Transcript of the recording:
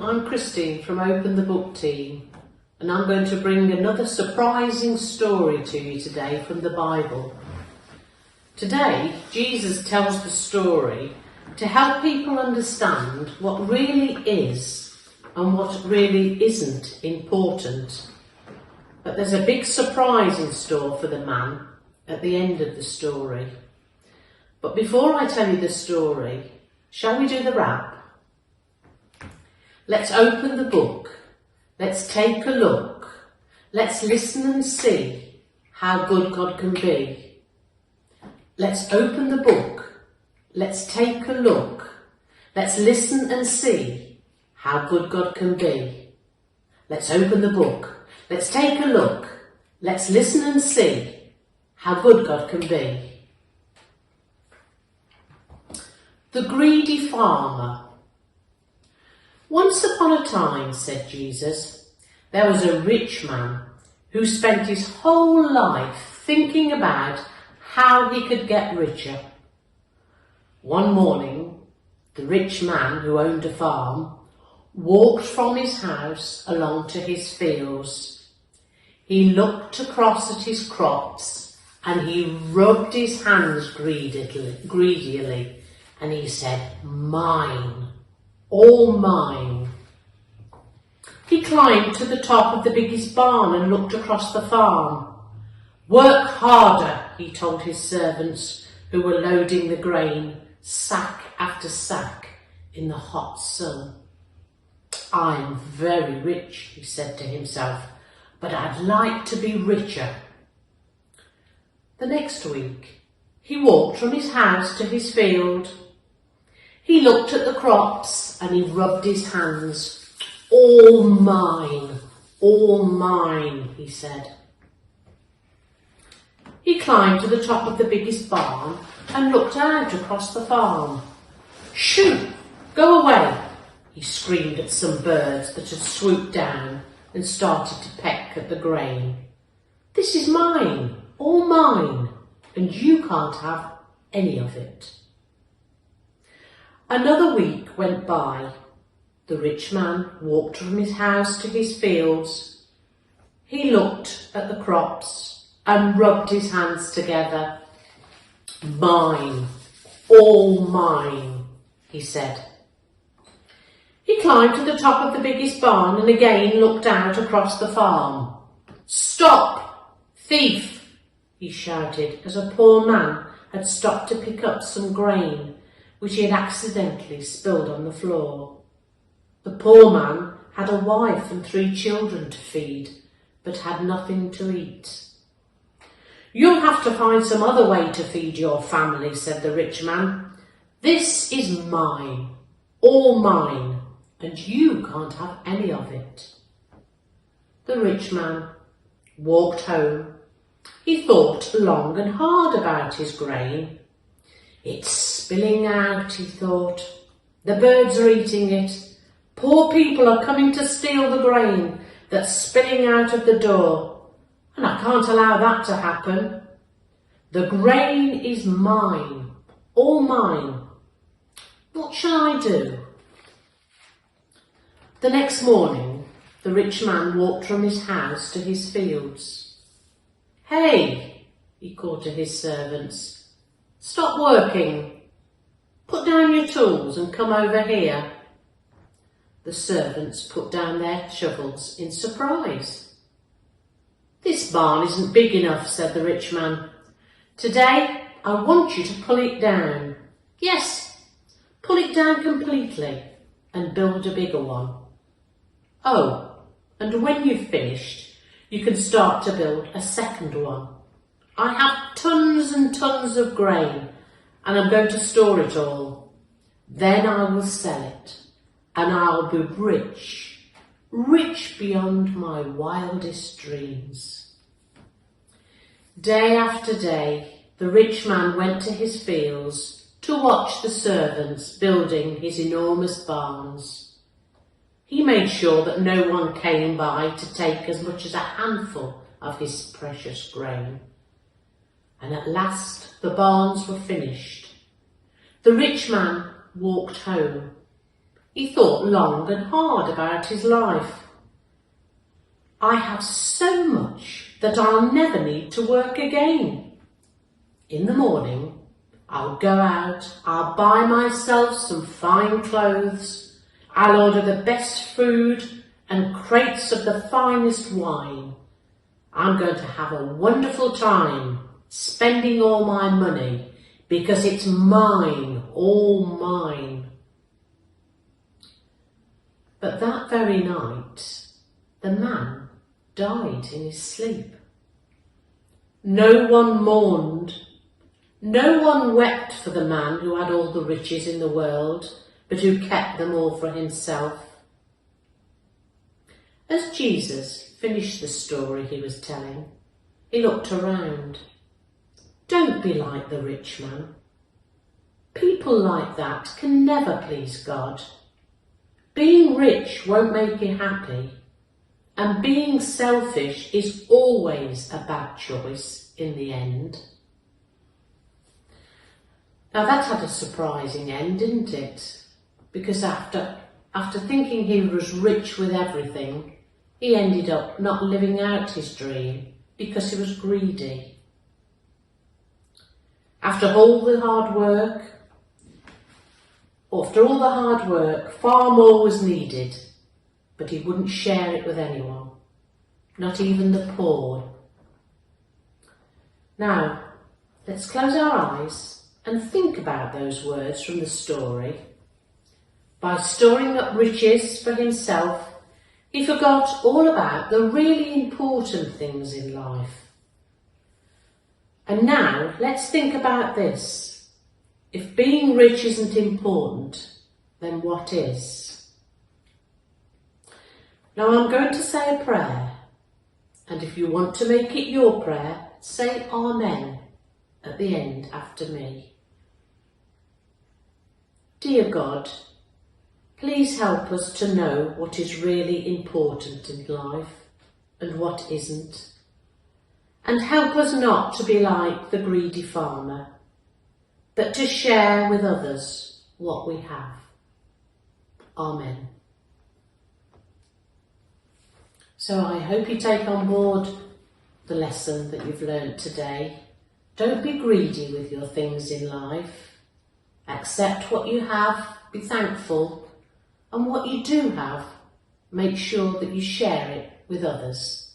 I'm Christine from Open the Book team, and I'm going to bring another surprising story to you today from the Bible. Today, Jesus tells the story to help people understand what really is and what really isn't important. But there's a big surprise in store for the man at the end of the story. But before I tell you the story, shall we do the wrap? Let's open the book. Let's take a look. Let's listen and see how good God can be. Let's open the book. Let's take a look. Let's listen and see how good God can be. Let's open the book. Let's take a look. Let's listen and see how good God can be. The greedy farmer. Once upon a time, said Jesus, there was a rich man who spent his whole life thinking about how he could get richer. One morning, the rich man who owned a farm walked from his house along to his fields. He looked across at his crops and he rubbed his hands greedily and he said, "Mine. All mine." He climbed to the top of the biggest barn and looked across the farm. "Work harder," he told his servants who were loading the grain, sack after sack, in the hot sun. "I'm very rich," he said to himself, "but I'd like to be richer." The next week, he walked from his house to his field. He looked at the crops and he rubbed his hands. "All mine, all mine," he said. He climbed to the top of the biggest barn and looked out across the farm. "Shoo! Go away!" he screamed at some birds that had swooped down and started to peck at the grain. "This is mine, all mine, and you can't have any of it." Another week went by. The rich man walked from his house to his fields. He looked at the crops and rubbed his hands together. "Mine, all mine," he said. He climbed to the top of the biggest barn and again looked out across the farm. "Stop, thief!" he shouted as a poor man had stopped to pick up some grain which he had accidentally spilled on the floor. The poor man had a wife and 3 children to feed, but had nothing to eat. "You'll have to find some other way to feed your family," said the rich man. "This is mine, all mine, and you can't have any of it." The rich man walked home. He thought long and hard about his grain. "It's spilling out," he thought. "The birds are eating it. Poor people are coming to steal the grain that's spilling out of the door, and I can't allow that to happen. The grain is mine, all mine. What shall I do?" The next morning, the rich man walked from his house to his fields. "Hey," he called to his servants, "stop working. Put down your tools and come over here." The servants put down their shovels in surprise. "This barn isn't big enough," said the rich man. "Today, I want you to pull it down. Yes, pull it down completely and build a bigger one. Oh, and when you've finished, you can start to build a second one. I have tons and tons of grain, and I'm going to store it all. Then I will sell it, and I'll be rich, rich beyond my wildest dreams." Day after day, the rich man went to his fields to watch the servants building his enormous barns. He made sure that no one came by to take as much as a handful of his precious grain. And at last the barns were finished. The rich man walked home. He thought long and hard about his life. I have so much that I'll never need to work again. In the morning, I'll go out, I'll buy myself some fine clothes, I'll order the best food and crates of the finest wine. I'm going to have a wonderful time spending all my money because it's mine, all mine. But that very night, the man died in his sleep. No one mourned. No one wept for the man who had all the riches in the world, but who kept them all for himself. As Jesus finished the story he was telling, he looked around. Don't be like the rich man. People like that can never please God. Being rich won't make you happy, and being selfish is always a bad choice in the end. Now that had a surprising end, didn't it? Because after thinking he was rich with everything, he ended up not living out his dream because he was greedy. After all the hard work, far more was needed, but he wouldn't share it with anyone, not even the poor. Now, let's close our eyes and think about those words from the story. By storing up riches for himself, he forgot all about the really important things in life. And now let's think about this. If being rich isn't important, then what is? Now I'm going to say a prayer, and if you want to make it your prayer, say Amen at the end after me. Dear God, please help us to know what is really important in life and what isn't, and help us not to be like the greedy farmer, but to share with others what we have. Amen. So I hope you take on board the lesson that you've learnt today. Don't be greedy with your things in life. Accept what you have, be thankful, and what you do have, make sure that you share it with others.